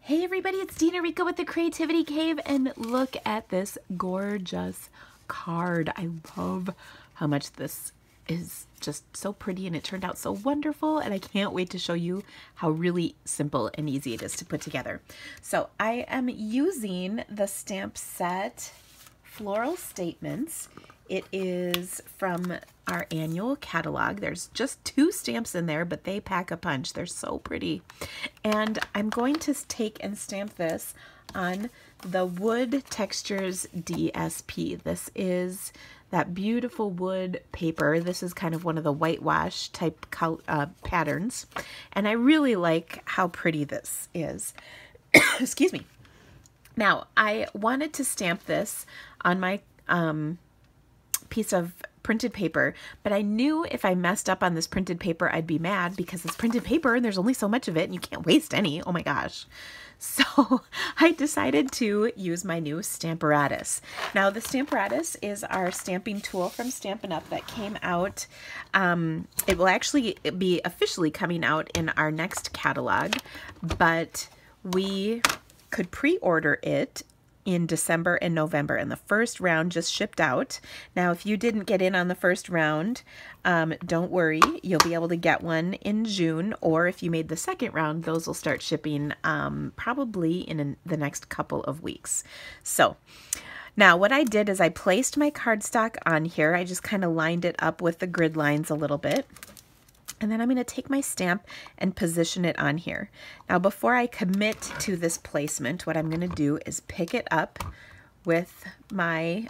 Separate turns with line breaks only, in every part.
Hey everybody, it's Dina Rico with the Creativity Cave, and look at this gorgeous card. I love how much this is just so pretty, and it turned out so wonderful, and I can't wait to show you how really simple and easy it is to put together. So I am using the stamp set Floral Statements. It is from our annual catalog. There's just 2 stamps in there, but they pack a punch. They're so pretty. And I'm going to take and stamp this on the Wood Textures DSP. This is that beautiful wood paper. This is kind of one of the whitewash type patterns. And I really like how pretty this is. Excuse me. Now, I wanted to stamp this on my piece of printed paper, but I knew if I messed up on this printed paper, I'd be mad because it's printed paper and there's only so much of it and you can't waste any. Oh my gosh. So I decided to use my new Stamparatus. Now the Stamparatus is our stamping tool from Stampin' Up! That came out. It will actually be officially coming out in our next catalog, but we could pre-order it in December and November, and the first round just shipped out. Now, if you didn't get in on the first round, don't worry, you'll be able to get one in June, or if you made the second round, those will start shipping probably in the next couple of weeks. So now what I did is I placed my cardstock on here. I just kind of lined it up with the grid lines a little bit. And then I'm going to take my stamp and position it on here. Now, before I commit to this placement, what I'm going to do is pick it up with my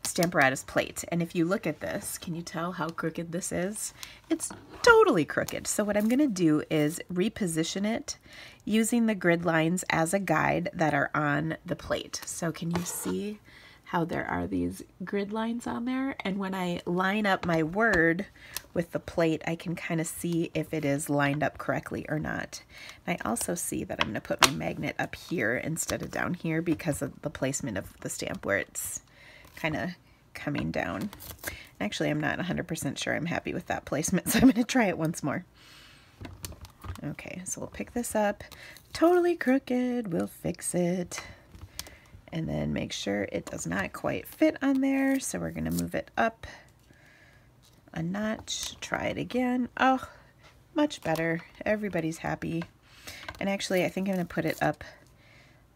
Stamparatus plate. And if you look at this, can you tell how crooked this is? It's totally crooked. So what I'm going to do is reposition it using the grid lines as a guide that are on the plate. So can you see how there are these grid lines on there? And when I line up my word with the plate, I can kind of see if it is lined up correctly or not. And I also see that I'm going to put my magnet up here instead of down here because of the placement of the stamp where it's kind of coming down. Actually, I'm not 100% sure I'm happy with that placement, so I'm going to try it once more. Okay, so we'll pick this up. Totally crooked, we'll fix it. And then make sure it does not quite fit on there. So we're going to move it up a notch. Try it again. Oh, much better. Everybody's happy. And actually, I think I'm going to put it up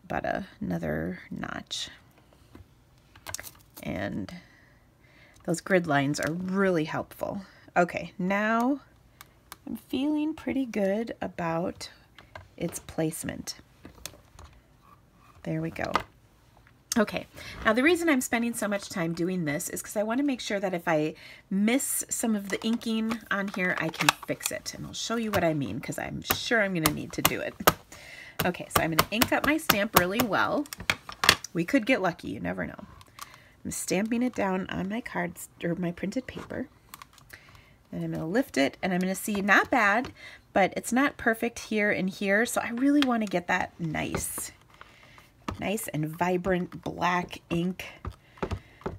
about another notch. And those grid lines are really helpful. Okay, now I'm feeling pretty good about its placement. There we go. Okay, now the reason I'm spending so much time doing this is because I want to make sure that if I miss some of the inking on here, I can fix it. And I'll show you what I mean because I'm sure I'm going to need to do it. Okay, so I'm going to ink up my stamp really well. We could get lucky, you never know. I'm stamping it down on my cards or my printed paper. And I'm going to lift it and I'm going to see, not bad, but it's not perfect here and here. So I really want to get that nice and vibrant black ink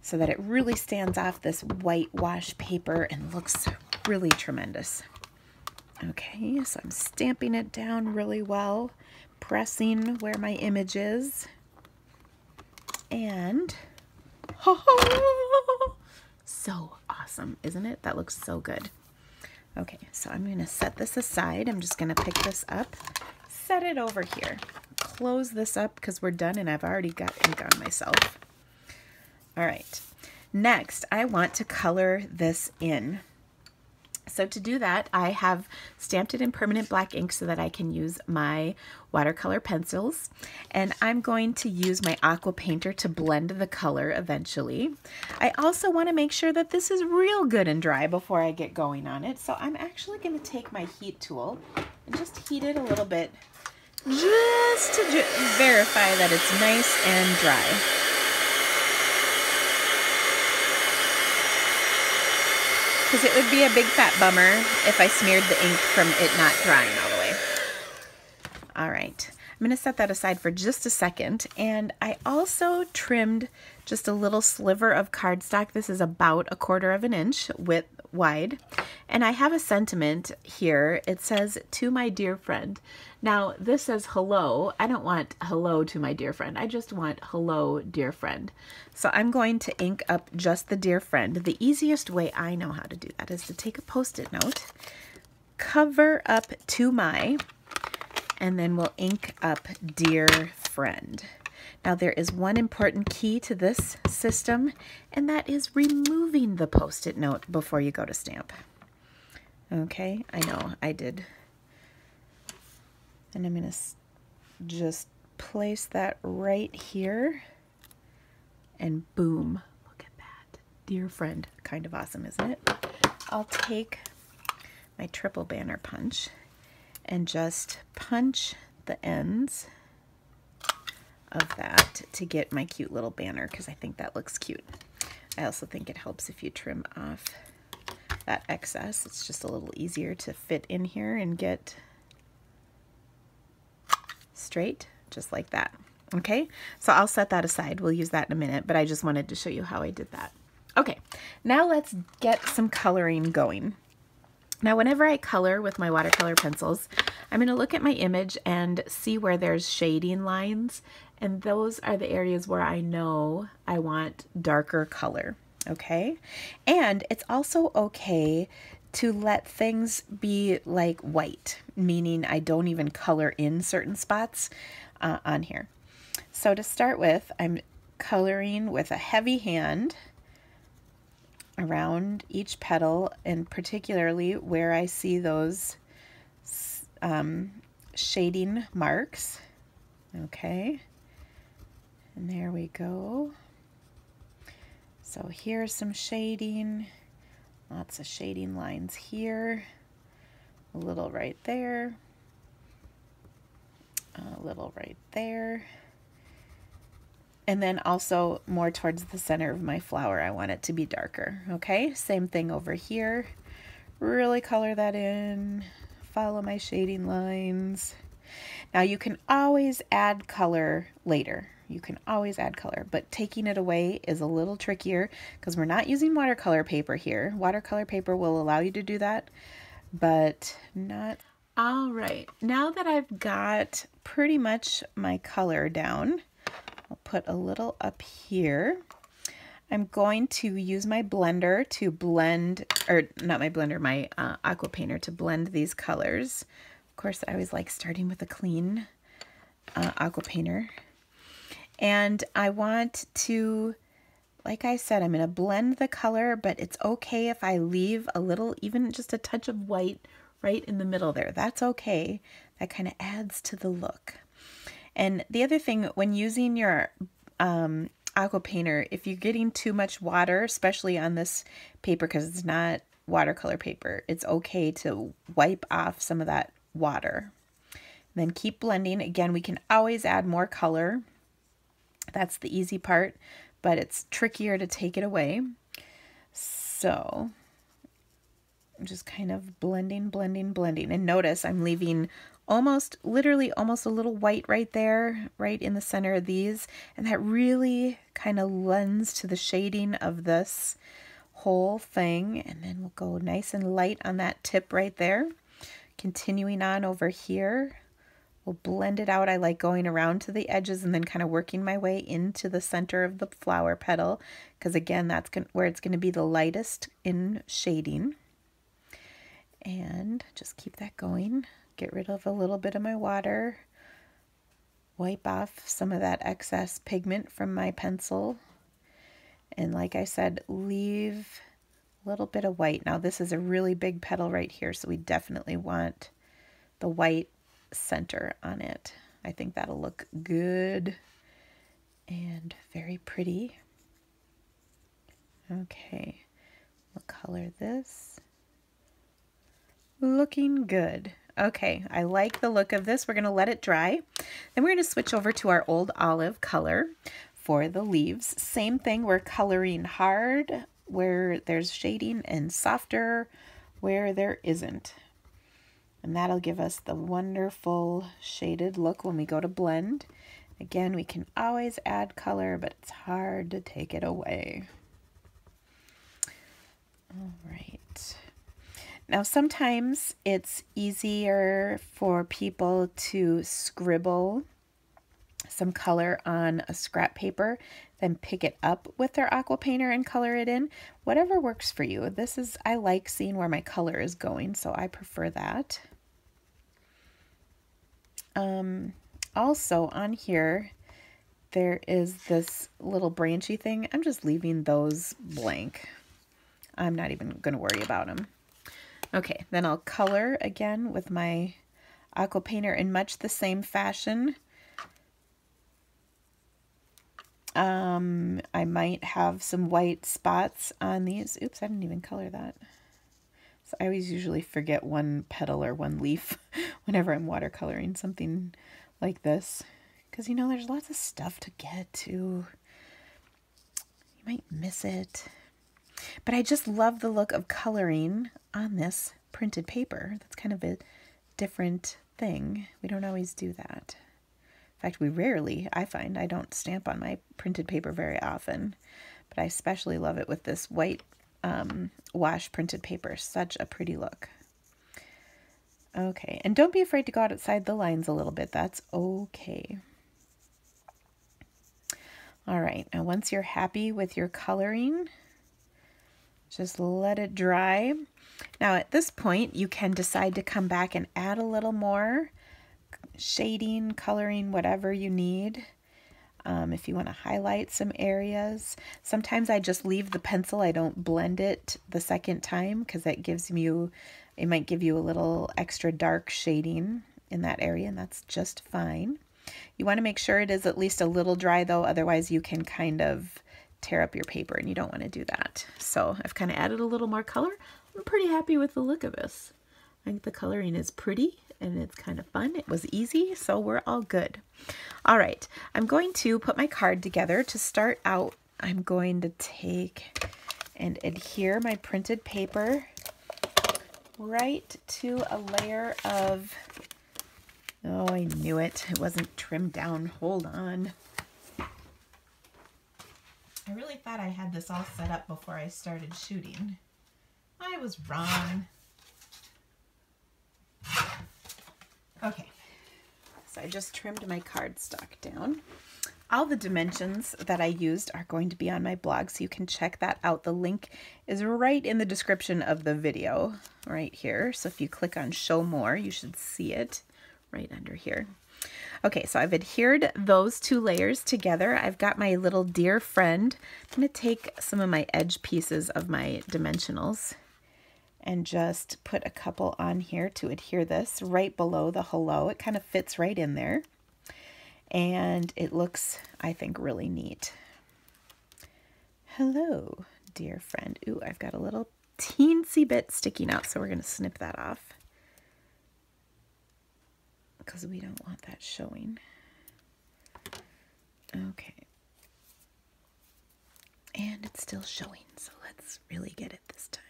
so that it really stands off this whitewash paper and looks really tremendous. Okay, so I'm stamping it down really well, pressing where my image is, and so awesome, isn't it? That looks so good. Okay, so I'm going to set this aside. I'm just going to pick this up, set it over here. Close this up because we're done and I've already got ink on myself. All right, next I want to color this in. So to do that, I have stamped it in permanent black ink so that I can use my watercolor pencils. And I'm going to use my aqua painter to blend the color eventually. I also want to make sure that this is real good and dry before I get going on it. So I'm actually going to take my heat tool and just heat it a little bit, just to verify that it's nice and dry. Because it would be a big fat bummer if I smeared the ink from it not drying all the way. All right. I'm going to set that aside for just a second. And I also trimmed just a little sliver of cardstock. This is about 1/4 inch wide. And I have a sentiment here. It says, "To my dear friend." Now this says hello. I don't want hello to my dear friend. I just want hello, dear friend. So I'm going to ink up just the dear friend. The easiest way I know how to do that is to take a Post-it note, cover up "to my," and then we'll ink up "dear friend." Now there is one important key to this system, and that is removing the Post-it note before you go to stamp. Okay, I know I did. And I'm going to just place that right here, and boom, look at that. Dear friend, kind of awesome, isn't it? I'll take my triple banner punch and just punch the ends of that to get my cute little banner, because I think that looks cute. I also think it helps if you trim off that excess. It's just a little easier to fit in here and get straight, just like that. Okay, so I'll set that aside. We'll use that in a minute, but I just wanted to show you how I did that. Okay, now let's get some coloring going. Now, whenever I color with my watercolor pencils, I'm going to look at my image and see where there's shading lines, and those are the areas where I know I want darker color, okay? And it's also okay to let things be like white, meaning I don't even color in certain spots on here. So to start with, I'm coloring with a heavy hand around each petal, and particularly where I see those shading marks. Okay, and there we go. So here's some shading, lots of shading lines here, a little right there, a little right there. And then also more towards the center of my flower, I want it to be darker. Okay, same thing over here. Really color that in, follow my shading lines. Now you can always add color later. You can always add color, but taking it away is a little trickier because we're not using watercolor paper here. Watercolor paper will allow you to do that, but not. All right, now that I've got pretty much my color down, I'll put a little up here. I'm going to use my blender to blend, or not my blender, my aqua painter to blend these colors. Of course, I always like starting with a clean aqua painter. And I want to, like I said, I'm going to blend the color, but it's okay if I leave a little, even just a touch of white right in the middle there. That's okay. That kind of adds to the look. And the other thing, when using your aqua painter, if you're getting too much water, especially on this paper because it's not watercolor paper, it's okay to wipe off some of that water. Then keep blending. Again, we can always add more color. That's the easy part, but it's trickier to take it away. So I'm just kind of blending, blending, blending. And notice I'm leaving literally almost a little white right there, right in the center of these. And that really kind of lends to the shading of this whole thing. And then we'll go nice and light on that tip right there. Continuing on over here, we'll blend it out. I like going around to the edges and then kind of working my way into the center of the flower petal, because again, that's where it's going to be the lightest in shading. And just keep that going. Get rid of a little bit of my water. Wipe off some of that excess pigment from my pencil. And like I said, leave a little bit of white. Now this is a really big petal right here, so we definitely want the white center on it. I think that'll look good and very pretty. Okay, we'll color this. Looking good. Okay, I like the look of this. We're going to let it dry. Then we're going to switch over to our old olive color for the leaves. Same thing, we're coloring hard where there's shading and softer where there isn't. And that'll give us the wonderful shaded look when we go to blend. Again, we can always add color, but it's hard to take it away. All right. Now, sometimes it's easier for people to scribble some color on a scrap paper, then pick it up with their aqua painter and color it in. Whatever works for you. I like seeing where my color is going, so I prefer that. Also on here, there is this little branchy thing. I'm just leaving those blank. I'm not even going to worry about them. Okay, then I'll color again with my aqua painter in much the same fashion. I might have some white spots on these. Oops, I didn't even color that. So I always usually forget one petal or one leaf whenever I'm watercoloring something like this. Because, you know, there's lots of stuff to get to. You might miss it. But I just love the look of coloring on this printed paper. That's kind of a different thing. We don't always do that. In fact, I find I don't stamp on my printed paper very often. But I especially love it with this white wash printed paper. Such a pretty look. Okay, and don't be afraid to go outside the lines a little bit. That's okay. All right, now once you're happy with your coloring, just let it dry. Now at this point, you can decide to come back and add a little more shading, coloring, whatever you need. If you want to highlight some areas. Sometimes I just leave the pencil. I don't blend it the second time because it might give you a little extra dark shading in that area, and that's just fine. You want to make sure it is at least a little dry though, otherwise you can kind of tear up your paper and you don't want to do that. So I've kind of added a little more color. I'm pretty happy with the look of this. I think the coloring is pretty and it's kind of fun. It was easy, so we're all good. All right, I'm going to put my card together. To start out, I'm going to take and adhere my printed paper right to a layer of, oh, I knew it. It wasn't trimmed down. Hold on. I really thought I had this all set up before I started shooting. I was wrong. Okay, so I just trimmed my cardstock down. All the dimensions that I used are going to be on my blog, so you can check that out. The link is right in the description of the video, right here. So if you click on Show More, you should see it right under here. Okay, so I've adhered those two layers together. I've got my little dear friend. I'm going to take some of my edge pieces of my dimensionals and just put a couple on here to adhere this right below the hello. It kind of fits right in there. And it looks, I think, really neat. Hello, dear friend. Ooh, I've got a little teensy bit sticking out, so we're going to snip that off because we don't want that showing. Okay. And it's still showing, so let's really get it this time.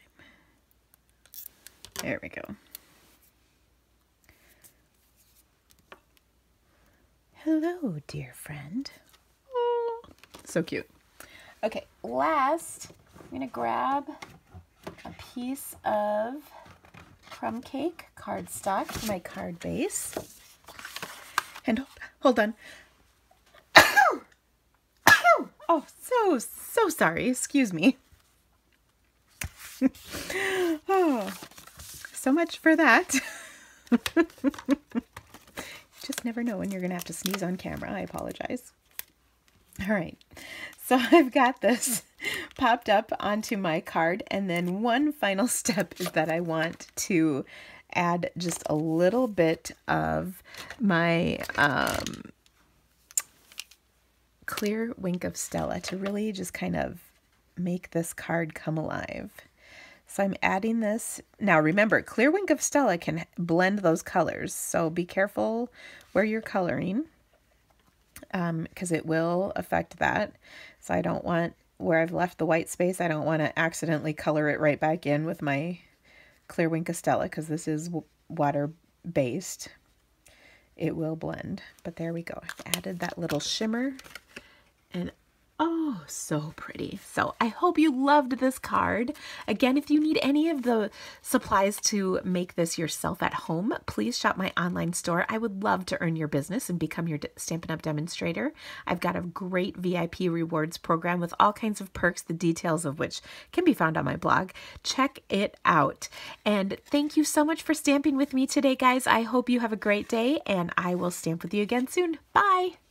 There we go. Hello, dear friend. Oh, so cute. Okay, last, I'm going to grab a piece of crumb cake cardstock for my card base. And hold on. Oh, so sorry. Excuse me. Oh, so much for that. Just never know when you're going to have to sneeze on camera. I apologize. All right. So I've got this popped up onto my card. And then one final step is that I want to add just a little bit of my clear wink of Stella to really just kind of make this card come alive. So I'm adding this. Now remember, clear wink of Stella can blend those colors. So be careful where you're coloring because it will affect that. So I don't want, where I've left the white space, I don't want to accidentally color it right back in with my clear wink of Stella because this is water based, it will blend. But there we go. I've added that little shimmer, and oh, so pretty. So I hope you loved this card. Again, if you need any of the supplies to make this yourself at home, please shop my online store. I would love to earn your business and become your Stampin' Up! Demonstrator. I've got a great VIP rewards program with all kinds of perks, the details of which can be found on my blog. Check it out. And thank you so much for stamping with me today, guys. I hope you have a great day, and I will stamp with you again soon. Bye!